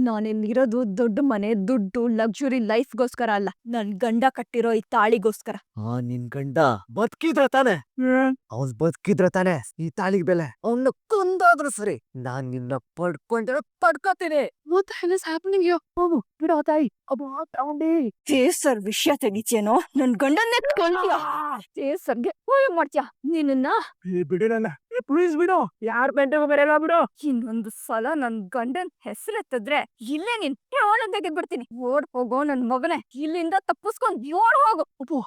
ನಾನಿಲ್ಲಿರೋದು ದೊಡ್ಡ ಮನೆ, ದುಡ್ಡು, ಲಕ್ಸುರಿ ಲೈಫ್‌ಗೋಸ್ಕರ ಅಲ್ಲ. ನನ್ ಗಂಡ ಕಟ್ಟಿರೋ ಈ ತಾಳಿಗೋಸ್ಕರ. ನಿನ್ ಗಂಡ ಬದುಕಿದ್ರ ತಾನೆ? ಅವ್ನ್ ಬದುಕಿದ್ರ ತಾನೆ ಈ ತಾಳಿಗ್ ಬೆಲೆ. ಅವ್ನ ಕೊಂದಾದ್ರು ಸರಿ, ನಾನ್ ನಿನ್ನ ಪಡ್ಕೊಂಡ್ರೆ ಪಡ್ಕೋತೀನಿ. What the hell is happening here? ಹೋಗು, ಬಿಡೋ ತಾಯಿ. ಅಬ್ಬಾ ತಗೊಂಡಿ. ಕೇಸರ್ ವಿಷಯ ತೆಗಿತೀಯೇನೋ? ನನ್ ಗಂಡನ್ನೇ ಕೊಲ್ತೀಯ. ಕೇಸರ್ಗೆ ಹೋಯ್ ಮಾಡ್ತೀಯ ನಿನ್ನ. ಬಿಡು ನನ್ನ, ಪ್ಲೀಸ್ ಬಿಡು. ಯಾರ್ ಬೆಂಟಗೂ ಬರಲ್ಲ ಬಿಡು. ಇನ್ನೊಂದು ಸಲ ನನ್ ಗಂಡನ್ ಹೆಸರೆತ್ತಿದ್ರೆ ಇಲ್ಲೇ ನಿನ್ ಒಳಗ್ ತೆಗೆದ್ಬಿಡ್ತೀನಿ. ಓಡ್ ಹೋಗೋ ನನ್ ಮಗನೇ, ಇಲ್ಲಿಂದ ತಪ್ಪಿಸ್ಕೊಂಡ್ ಓಡ್ ಹೋಗು. ಅಪ್ಪು,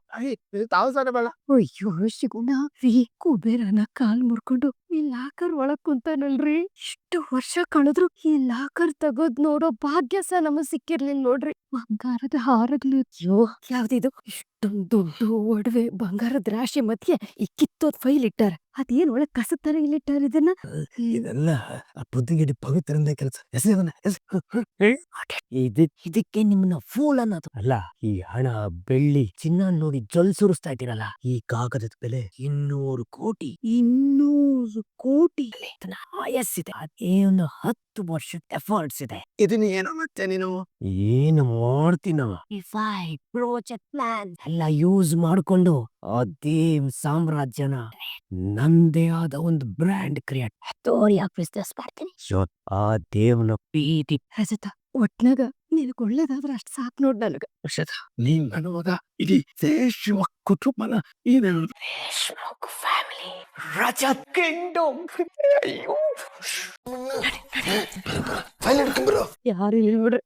ತಾವಸಾನ ಬೇಡ. ಅಯ್ಯೋ ಶಿಗುಣ, ರೀ ಕುಬೇರನ ಕಾಲ್ ಮುರ್ಕೊಂಡು ಈ ಲಾಕರ್ ಒಳಗ್ ಕುಂತಾನಲ್ರಿ. ಇಷ್ಟು ವರ್ಷ ಕಳೆದ್ರು ಈ ಲಾಕರ್ ತಗೋದ್ ನೋಡೋ ಭಾಗ್ಯ ಸಹ ನಮಗ್ ಸಿಕ್ಕಿರ್ಲಿಲ್ಲ ನೋಡ್ರಿ. ಬಂಗಾರದ ಹಾರಗ್ಲು. ಅಯ್ಯೋ ಯಾವ್ದಿದು? ಇಷ್ಟೊಂದ್ ದುಡ್ಡು, ಒಡವೆ, ಬಂಗಾರದ ರಾಶಿ ಮಧ್ಯೆ ಈ ಕಿತ್ತೋದ್ ಫೈಲ್ ಇಟ್ಟಾರ. ಅದೇನ್ ಒಳಗ್ ಕಸತರ ಇಲ್ಲಿಟ್ಟಾರ ಇದನ್ನ? ಇದೆಲ್ಲ ಆ ಬುದ್ಧಿಗಿಡಿ ಪವಿತ್ರಂದೇ ಕೆಲಸ. ಇದಕ್ಕೆ ನಿಮ್ಮನ್ನ ಫೂಲ್ ಅನ್ನೋದು ಅಲ್ಲ. ಈ ಹಣ, ಬೆಳ್ಳಿ, ಚಿನ್ನ ನೋಡಿ ಜೊಲ್ ಸುರಿಸ್ತಾ ಇದ್ದೀರಲ್ಲ, ಈ ಕಾಗದದ ಬೆಲೆ 200 ಕೋಟಿ. 200 ಕೋಟಿ ಆಯಸ್ಸಿದೆ. ಅದೇ ಒಂದು 10 ವರ್ಷದ ಎಫರ್ಟ್ಸ್ ಇದೆ. ಇದನ್ನ ಏನೋ ಮಾಡ್ತೇ ನೀನು? ಏನು ಮಾಡ್ತೀನೋ? ಪ್ರಾಜೆಕ್ಟ್ ಪ್ಲಾನ್ ಎಲ್ಲ ಯೂಸ್ ಮಾಡ್ಕೊಂಡು ಅದೇ ಸಾಮ್ರಾಜ್ಯನ ನಂದೇ ಆದ ಒಂದು ಬ್ರ್ಯಾಂಡ್ ಕ್ರಿಯೇಟ್ ಬಿಸ್ನೆಸ್ ಮಾಡ್ತೀನಿ. ಆ ದೇವನ ಪ್ರೀತಿ ರಜತ, ಒಟ್ನಾಗ ನಿನಗ್ ಒಳ್ಳೇದಾದ್ರ ಅಷ್ಟ್ ಸಾಕ್ ನೋಡ್ ನನಗ. ನೀನ್ ನನವಾಗ ಇಡೀ ದೇಶಮುಖ ಕುಟುಂಬನ ಏನೇನು ಫ್ಯಾಮಿಲಿ ರಜತ್ ಕಿಂಗ್ಡಮ್. ಯಾರು ನೋಡ್ರಿ,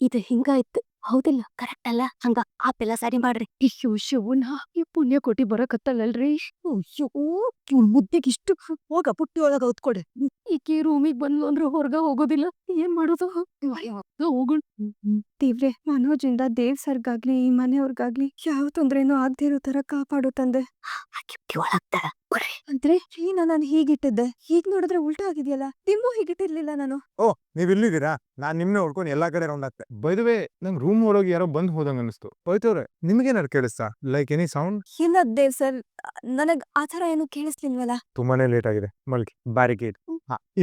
ಇದು ಹಿಂಗಾಯ್ತು. ಹೌದಿಲ್ಲ? ಕರೆಕ್ಟ್ ಅಲ್ಲ? ಹಂಗ ಆಪೆಲ್ಲ ಸರಿ ಮಾಡ್ರಿ. ಅಯ್ಯೋ ಶಿವನ, ಈ ಪುಣ್ಯ ಕೋಟಿ ಬರಕತ್ತಲ್ಲಲ್ರಿ. ಅಯ್ಯೋ ಇವ್ಳ್ ಮುದ್ದೆಗೆ ಇಷ್ಟು. ಹೋಗ ಪುಟ್ಟಿ ಒಳಗ ಹೊತ್ಕೊಡೆ. ಈಕಿ ರೂಮಿಗ್ ಬಂದ್ಲು ಅಂದ್ರೆ ಹೊರಗ ಹೋಗೋದಿಲ್ಲ. ಏನ್ ಮಾಡೋದು? ಹೋಗೋಣ. ದೇವ್ರೆ, ಮನೋಜಿಂದ ದೇವ್ ಸರ್ಗಾಗ್ಲಿ ಈ ಮನೆಯವ್ರಿಗಾಗ್ಲಿ ಯಾವ ತೊಂದ್ರೆನೂ ಆಗದೆ ಇರೋ ತರ ಕಾಪಾಡು ತಂದೆ. ಅಂದ್ರೆ ರೀನಾ ನಾನು ಹೀಗಿಟ್ಟಿದ್ದೆ, ಹೀಗ್ ನೋಡಿದ್ರೆ ಉಲ್ಟಾ ಆಗಿದ್ಯಲ್ಲ. ನಿಮ್ಮೂ ಹೀಗಿಟ್ಟಿರ್ಲಿಲ್ಲ ನಾನು. ಓ, ನೀವ್ ಇಲ್ಲಿದ್ದೀರಾ? ನಾನ್ ನಿಮ್ನೆ ಹೊಡ್ಕೊಂಡು ಎಲ್ಲಾ ಕಡೆ ರೌಂಡ್ ಆಗ್ತೆ. ಬೈದುವೆ, ನಂಗ್ ರೂಮ್ ಒಳಗೆ ಯಾರೋ ಬಂದ್ ಹೋದಂಗ ಅನಿಸ್ತು. ಹೋಯ್ತವ್ರೆ, ನಿಮ್ಗೇನಾರು ಕೇಳಿಸ್ತಾ? Like any sound? ಇಲ್ಲ ದೇವ್ ಸರ್, ನನಗ್ ಆತರ ಏನು ಕೇಳಿಸ್ಲಿಲ್ವಲ್ಲ. ತುಂಬಾನೇ ಲೇಟ್ ಆಗಿದೆ, ಮಲ್ಗಿ. ಬ್ಯಾರಿಕೇಡ್.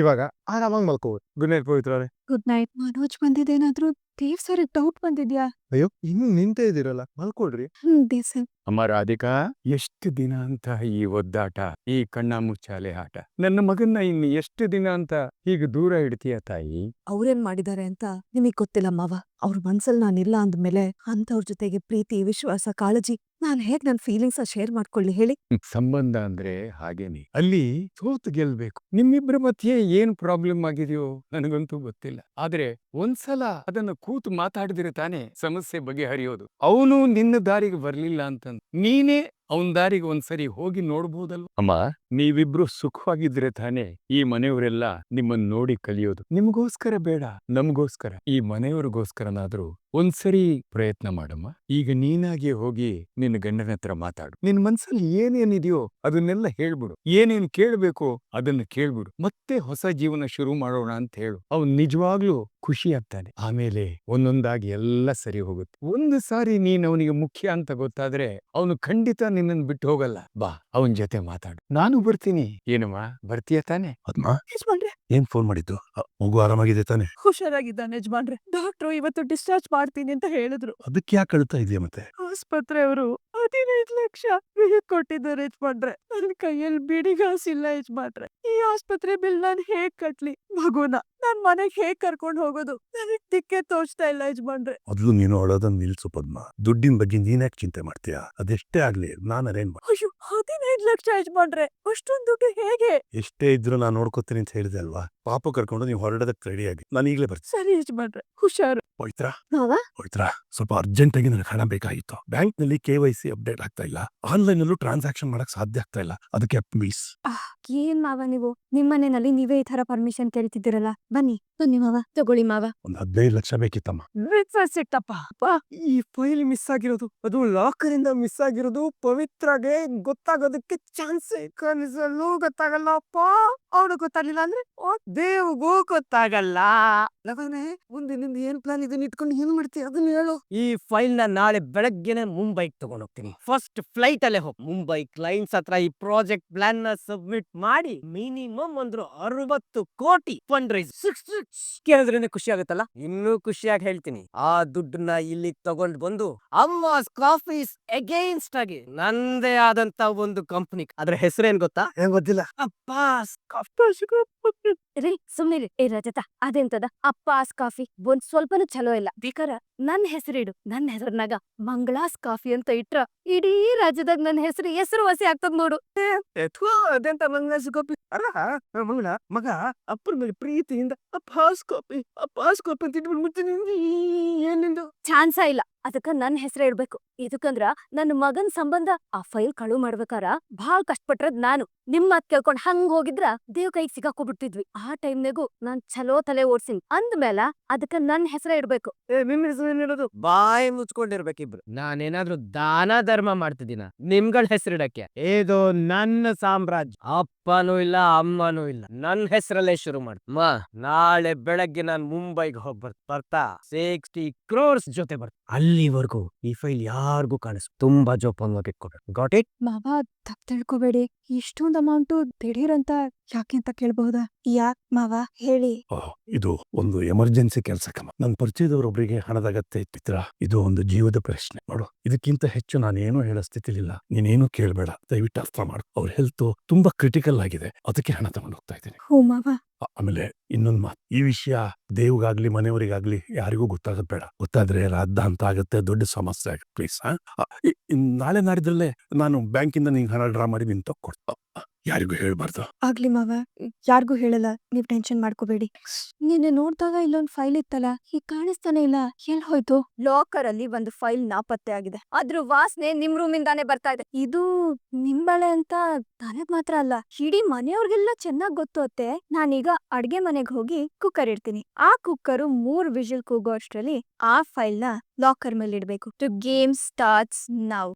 ಇವಾಗ ಆರಾಮಾಗಿ ಮಲ್ಕೋಬೋದು. Good night Pavitra. Good night. Manoj ಬಂದಿದ್ದೇನಾದ್ರೂ ದೇವ್ ಸರ್ ಡೌಟ್ ಬಂದಿದ್ಯಾ? ಅಯ್ಯೋ, ಇನ್ನು ನಿಂತೇ ಇದೀರಲ್ಲ, ಮಲ್ಕೊಳ್ರಿ. ದೇವ್ ಸರ್. ಅಮ್ಮ ರಾಧಿಕಾ, ಎಷ್ಟು ದಿನ ಅಂತ ಈ ಒದ್ದಾಟ, ಈ ಕಣ್ಣ ಮುಚ್ಚಾಲೆ ಆಟ? ನನ್ನ ಮಗನ್ನ ಇನ್ನು ಎಷ್ಟು ದಿನ ಅಂತ ಹೀಗೆ ದೂರ ಇಡ್ತೀಯ ತಾಯಿ? ಅವ್ರೇನ್ ಮಾಡಿದಾರೆ ಅಂತ ನಿಮಗ್ ಗೊತ್ತಿಲ್ಲ ಮಾವ. ಅವ್ರ ಮನ್ಸಲ್ ನಾನಿಲ್ಲ ಅಂದ್ಮೇಲೆ ಅಂತವ್ರ ಜೊತೆಗೆ ಪ್ರೀತಿ, ವಿಶ್ವಾಸ, ಕಾಳಜಿ ನಾನ್ ಹೇಗ್ ನನ್ ಫೀಲಿಂಗ್ಸ್ ಶೇರ್ ಮಾಡ್ಕೊಳ್ಳಿ ಹೇಳಿ? ಸಂಬಂಧ ಅಂದ್ರೆ ಹಾಗೇನೆ. ಅಲ್ಲಿ ಸೋತು ಗೆಲ್ಬೇಕು. ನಿಮ್ಮಿಬ್ಬರ ಮಧ್ಯೆ ಏನ್ ಪ್ರಾಬ್ಲಮ್ ಆಗಿದೆಯೋ ನನಗಂತೂ ಗೊತ್ತಿಲ್ಲ. ಆದ್ರೆ ಒಂದ್ಸಲ ಅದನ್ನ ಕೂತು ಮಾತಾಡಿದ್ರೆ ತಾನೇ ಸಮಸ್ಯೆ ಬಗೆಹರಿಯೋದು. ಅವನು ನಿನ್ನ ದಾರಿಗೆ ಬರ್ಲಿಲ್ಲ ಅಂತಂದ್ ನೀನೇ ಅವನ್ ದಾರಿಗೆ ಒಂದ್ಸರಿ ಹೋಗಿ ನೋಡ್ಬೋದಲ್ವ? ಅಮ್ಮ, ನೀವಿಬ್ರು ಸುಖವಾಗಿದ್ರೆ ತಾನೇ ಈ ಮನೆಯವರೆಲ್ಲ ನಿಮ್ಮನ್ನ ನೋಡಿ ಕಲಿಯೋದು. ನಿಮ್ಗೋಸ್ಕರ ಬೇಡ, ನಮ್ಗೋಸ್ಕರ, ಈ ಮನೆಯವ್ರಿಗೋಸ್ಕರನಾದ್ರೂ ಒಂದ್ಸರಿ ಪ್ರಯತ್ನ ಮಾಡಮ್ಮ. ಈಗ ನೀನಾಗಿ ಹೋಗಿ ನಿನ್ನ ಗಂಡನ ಹತ್ರ ಮಾತಾಡು. ನಿನ್ ಮನ್ಸಲ್ಲಿ ಏನೇನಿದೆಯೋ ಅದನ್ನೆಲ್ಲ ಹೇಳ್ಬಿಡು. ಏನೇನ್ ಕೇಳ್ಬೇಕು ಅದನ್ನ ಕೇಳ್ಬಿಡು. ಮತ್ತೆ ಹೊಸ ಜೀವನ ಶುರು ಮಾಡೋಣ ಅಂತ ಹೇಳು. ಅವ್ನ್ ನಿಜವಾಗ್ಲೂ ಖುಷಿ ಆಗ್ತಾನೆ. ಆಮೇಲೆ ಒಂದೊಂದಾಗಿ ಎಲ್ಲ ಸರಿ ಹೋಗುತ್ತೆ. ಒಂದು ಸಾರಿ ನೀನ್ ಅವನಿಗೆ ಮುಖ್ಯ ಅಂತ ಗೊತ್ತಾದ್ರೆ ಅವನು ಖಂಡಿತ ನಿನ್ನನ್ ಬಿಟ್ಟು ಹೋಗಲ್ಲ. ಬಾ, ಅವನ್ ಜೊತೆ ಮಾತಾಡು. ನಾನು ಬರ್ತೀನಿ. ಏನಮ್ಮ, ಬರ್ತೀಯ ತಾನೆ? ಯಜಮಾನ್ರೆ, ಏನ್ ಫೋನ್ ಮಾಡಿದ್ದು? ಮಗು ಆರಾಮಾಗಿದೆ ತಾನೆ? ಹುಷಾರಾಗಿದ್ದಾನೆ ಯಜಮಾನ್ರೆ. ಡಾಕ್ಟ್ರು ಇವತ್ತು ಡಿಸ್ಚಾರ್ಜ್ ಮಾಡ್ತೀನಿ ಅಂತ ಹೇಳಿದ್ರು. ಅದಕ್ಕೆ ಯಾಕೆ ಅಳ್ತಾ ಇದೆಯಾ ಮತ್ತೆ? ಆಸ್ಪತ್ರೆಯವರು 15 ಲಕ್ಷ ಕೊಟ್ಟಿದ್ದಾರೆ ಯಜಮಾನ್ರೆ. ನನ್ ಕೈಯಲ್ಲಿ ಬಿಡಿಗಾಸಿಲ್ಲ ಯಜಮಾನ್ರೆ. ಈ ಆಸ್ಪತ್ರೆ ಬಿಲ್ ನಾನ್ ಹೇಗ್ ಕಟ್ಲಿ? ಮಗುನ ನಾನ್ ಮನೆಗ್ ಹೇಗ್ ಕರ್ಕೊಂಡ್ ಹೋಗೋದು? ನನಗ್ ದಿಕ್ಕೆ ತೋಚ್ತಾ ಇಲ್ಲ ಯಜಮಾನ್ರೆ. ಮೊದ್ಲು ನೀನು ಅಳೋದನ್ನ ನಿಲ್ಸು ಪದ್ಮ. ದುಡ್ಡಿನ ಬಗ್ಗೆ ನೀನ್ಯಾಕೆ ಚಿಂತೆ ಮಾಡ್ತೀಯಾ? ಅದೆಷ್ಟೇ ಆಗ್ಲಿ ನಾನ್ ಅರೇಂಜ್ ಮಾಡಿ. ಅಯ್ಯೋ, 15 ಲಕ್ಷ ಯಜಮಾನ್ರೆ, ಅಷ್ಟೊಂದು ದುಡ್ಡು ಹೇಗೆ? ಎಷ್ಟೇ ಇದ್ರು ನಾನು ನೋಡ್ಕೋತೀನಿ ಅಂತ ಹೇಳಿದೆ ಅಲ್ವಾ? ಪಾಪು ಕರ್ಕೊಂಡು ನೀವು ಹೊರಡೋದಕ್ಕೆ ರೆಡಿ ಆಗಿ. ನಾನು ಈಗಲೇ ಬರ್ತೀನಿ. ಸರಿ ಯಜಮಾನ್ರೆ, ಹುಷಾರು. ಪವಿತ್ರ, ಮಾವ, ಪವಿತ್ರ, ಸ್ವಲ್ಪ ಅರ್ಜೆಂಟ್ ಆಗಿ ನನಗೆ ಹಣ ಬೇಕಾಗಿತ್ತು. ಬ್ಯಾಂಕ್ ನಲ್ಲಿ KYC ಅಪ್ಡೇಟ್ ಆಗ್ತಾ ಇಲ್ಲ. ಆನ್ಲೈನ್ ನಲ್ಲೂ ಟ್ರಾನ್ಸಾಕ್ಷನ್ ಮಾಡಕ್ ಸಾಧ್ಯ ಆಗ್ತಾ ಇಲ್ಲ. ಅದಕ್ಕೆ ಪ್ಲೀಸ್. ಏನ್ ಮಾವ ನೀವು? ನಿಮ್ಮನೆಯಲ್ಲಿ ನೀವೇ ಈ ತರ ಪರ್ಮಿಷನ್ ಕೇಳ್ತಿದ್ದೀರಲ್ಲ. ಬನ್ನಿ ಬನ್ನಿ ಮಾವ, ತಗೊಳ್ಳಿ ಮಾವ. ಒಂದ್ 15 ಲಕ್ಷ ಬೇಕಿತ್ತಮ್ಮ. ಸಿಕ್ತಪ್ಪ. ಈ ಫೈಲ್ ಮಿಸ್ ಆಗಿರೋದು, ಅದು ಲಾಕರ್ ಇಂದ ಮಿಸ್ ಆಗಿರೋದು ಪವಿತ್ರಗೆ ಗೊತ್ತಾಗೋದಕ್ಕೆ ಚಾನ್ಸ್ ಕನಸಲ್ಲೂ ಗೊತ್ತಾಗಲ್ಲಪ್ಪ. ಅವಳು ಗೊತ್ತಾಗ್ಲಿಲ್ಲ ಅಂದ್ರೆ ದೇವ್ಗೂ ಗೊತ್ತಾಗಲ್ಲ. ಲಗನೆ ಮುಂದೆ ನಿಂದ ಏನ್ ಪ್ಲಾನ್ ಇದನ್ನ ಇಟ್ಕೊಂಡು ಏನ್ ಮಾಡ್ತೀಯ ಅದನ್ನ ಹೇಳು. ಈ ಫೈಲ್ ನ ನಾಳೆ ಬೆಳಗ್ಗೆನೆ ಮುಂಬೈಗೆ ತಗೊಂಡ್ ಹೋಗ್ತೀನಿ. ಫಸ್ಟ್ ಫ್ಲೈಟ್ ಅಲ್ಲೇ ಹೋಗಿ ಮುಂಬೈ ಕ್ಲೈಂಟ್ಸ್ ಹತ್ರ ಈ ಪ್ರಾಜೆಕ್ಟ್ ಪ್ಲಾನ್ ನ ಸಬ್ಮಿಟ್ ಮಾಡಿ ಮಿನಿಮಮ್ 60 ಕೋಟಿ ಫಂಡ್ ರೈಸ್. 60 ಕೇಳಿದ್ರೇನೆ ಖುಷಿ ಆಗುತ್ತಲ್ಲ, ಇನ್ನೂ ಖುಷಿಯಾಗಿ ಹೇಳ್ತೀನಿ. ಆ ದುಡ್ಡನ್ನ ಇಲ್ಲಿ ತಗೊಂಡ್ ಬಂದು ಅಮ್ಮಾಸ್ ಕಾಫೀಸ್ ಅಗೇನ್ಸ್ಟ್ ಆಗಿ ನಂದೇ ಆದಂತ ಒಂದು ಕಂಪನಿ, ಅದ್ರ ಹೆಸರೇನ್ ಗೊತ್ತಾ? ಗೊತ್ತಿಲ್ಲ. ಅಪ್ಪಾಸ್ ಕಾಫಿ. ರೀ ಸುಮ್ನಿರಿ. ಏ ರಜತ, ಅದೆಂತದ ಅಪ್ಪಾಸ್ ಕಾಫಿ ಒಂದ್ ಸ್ವಲ್ಪನೂ ಚಲೋ ಇಲ್ಲ. ಬೇಕಾರ ನನ್ ಹೆಸರಿಡು. ನನ್ ಹೆಸರ್ನಾಗ ಮಂಗಳಾಸ್ ಕಾಫಿ ಅಂತ ಇಟ್ರ ಇಡೀ ರಾಜ್ಯದಾಗ ನನ್ ಹೆಸರು ವಸಿ ಆಗ್ತದ ನೋಡು. ಅದೆಂತ ಮಂಗಳಾಸ್ ಕಾಫಿ? ಅಲ್ಲ ಮಂಗಳ ಮಗ ಅಪ್ಪನ ಮೇಲೆ ಪ್ರೀತಿಯಿಂದ ಅಪ್ಪಾಸ್ ಕಾಫಿ ಅಂತ ಇಟ್ಬಿಟ್ಟು ಏನಿಂದು ಚಾನ್ಸ ಇಲ್ಲ. ಅದಕ್ಕ ನನ್ ಹೆಸರೇ ಇಡ್ಬೇಕು. ಇದಕ್ಕಂದ್ರ ನನ್ ಮಗನ್ ಸಂಬಂಧ ಆ ಫೈಲ್ ಕಳು ಮಾಡ್ಬೇಕಾರ ಭಾಳ್ ಕಷ್ಟಪಟ್ರದ್ ನಾನು. ನಿಮ್ ಮಾತ್ ಕೇಳ್ಕೊಂಡ್ ಹಂಗ್ ಹೋಗಿದ್ರ ದೇವ್ ಕೈಗ್ ಸಿಗಾಕೊಬಿಡ್ತಿದ್ವಿ. ಆ ಟೈಮ್ನಾಗೂ ನಾನ್ ಚಲೋ ತಲೆ ಓಡ್ಸಿನ್ ಅಂದ್ಮೇಲ ಅದಕ್ಕ ನನ್ ಹೆಸರೇ ಇಡ್ಬೇಕು. ನಿಮ್ ಹೆಸರು ಏನಿರೋದು? ಬಾಯಿ ಮುಚ್ಕೊಂಡಿರ್ಬೇಕಿಬ್ರು. ನಾನೇನಾದ್ರೂ ದಾನ ಧರ್ಮ ಮಾಡ್ತಿದ್ದೀನ ನಿಮ್ಗಳ ಹೆಸರಿಡಕ್ಕೆ? ಇದು ನನ್ನ ಸಾಮ್ರಾಜ್ಯ. ಅಪ್ಪನೂ ಇಲ್ಲ ಅಮ್ಮನೂ ಇಲ್ಲ, ನನ್ ಹೆಸರಲ್ಲೇ ಶುರು ಮಾಡ್. ನಾಳೆ ಬೆಳಗ್ಗೆ ನಾನ್ ಮುಂಬೈಗೆ ಬರ್ತಾ 60 crores ಜೊತೆ ಬರ್ತಾ. ಅಲ್ಲಿವರೆಗೂ ಈ ಫೈಲ್ ಯಾರಿಗೂ ಕಾಣಿಸ್ ತುಂಬಾ ಜೋಪಾನವಾಗಿ ಇಟ್ಕೊಡ್ರಿ. Got it? ಮಾವ ತಪ್ಪು ತಿಳ್ಕೊಬೇಡಿ. ಇಷ್ಟೊಂದು ಅಮೌಂಟು ದಿಢೀರಂತ ಯಾಕೆ ಅಂತ ಕೇಳಬಹುದಾ? ಯಾಕ್ ಮಾವ ಹೇಳಿ. ಇದು ಒಂದು ಎಮರ್ಜೆನ್ಸಿ ಕೆಲಸ ಕಮ್ಮ. ನನ್ನ ಪರಿಚಯದವರೊಬ್ಬರಿಗೆ ಹಣದ ಅಗತ್ಯ ಇತ್ತಿದ್ರ, ಇದು ಒಂದು ಜೀವದ ಪ್ರಶ್ನೆ. ನೋಡು, ಇದಕ್ಕಿಂತ ಹೆಚ್ಚು ನಾನೇನು ಹೇಳೋ ಸ್ಥಿತಿಲಿಲ್ಲ. ನೀನೇನು ಕೇಳಬೇಡ, ದಯವಿಟ್ಟು ಅರ್ಥ ಮಾಡು. ಅವ್ರ ಹೆಲ್ತ್ ತುಂಬಾ ಕ್ರಿಟಿಕಲ್ ಆಗಿದೆ, ಅದಕ್ಕೆ ಹಣ ತಗೊಂಡು ಹೋಗ್ತಾ ಇದ್ದೀನಿ. ಹ್ಞೂ ಮಾವ. ಆಮೇಲೆ ಇನ್ನೊಂದ್ ಮಾತು, ಈ ವಿಷಯ ದೇವ್ಗಾಗ್ಲಿ ಮನೆಯವರಿಗಾಗ್ಲಿ ಯಾರಿಗೂ ಗೊತ್ತಾಗದ್ ಬೇಡ. ಗೊತ್ತಾದ್ರೆ ರಾದ್ದ ಅಂತ ಆಗುತ್ತೆ, ದೊಡ್ಡ ಸಮಸ್ಯೆ ಆಗುತ್ತೆ. ಪ್ಲೀಸ್. ನಾಳೆ ನಾಡಿದ್ರಲ್ಲೇ ನಾನು ಬ್ಯಾಂಕಿಂದ ನಿಂಗೆ ಹಣ ಡ್ರಾ ಮಾಡಿ ನಿಂತ ಕೊಡ್ತಾ, ಯಾರಿಗೂ ಹೇಳ್ಬಾರ್ದು. ಆಗ್ಲಿ ಮಾವ, ಯಾರಿಗೂ ಹೇಳಲ್ಲ, ನೀವ್ ಟೆನ್ಷನ್ ಮಾಡ್ಕೋಬೇಡಿ. ನಿನ್ನೆ ನೋಡ್ದಾಗ ಇಲ್ಲೊಂದ್ ಫೈಲ್ ಇತ್ತಲ್ಲ, ಈಗ ಕಾಣಿಸ್ತಾನೆ ಇಲ್ಲ, ಎಲ್ ಹೋಯ್ತು? ಲಾಕರ್ ಅಲ್ಲಿ ಒಂದು ಫೈಲ್ ನಾಪತ್ತೆ ಆಗಿದೆ. ಅದ್ರ ವಾಸನೆ ನಿಮ್ ರೂಮಿಂದಾನೇ ಬರ್ತಾ ಇದೆ. ಇದು ನಿಂಬಳೆ ಅಂತ ನನಗ್ ಮಾತ್ರ ಅಲ್ಲ, ಇಡೀ ಮನೆಯವ್ರಿಗೆಲ್ಲ ಚೆನ್ನಾಗ್ ಗೊತ್ತು ಅತ್ತೆ. ನಾನೀಗ ಅಡ್ಗೆ ಮನೆಗ್ ಹೋಗಿ ಕುಕ್ಕರ್ ಇಡ್ತೀನಿ. ಆ ಕುಕ್ಕರು 3 ವಿಷಲ್ ಕೂಗೋ ಅಷ್ಟ್ರಲ್ಲಿ ಆ ಫೈಲ್ ನ ಲಾಕರ್ ಮೇಲೆ ಇಡ್ಬೇಕು. To game starts now.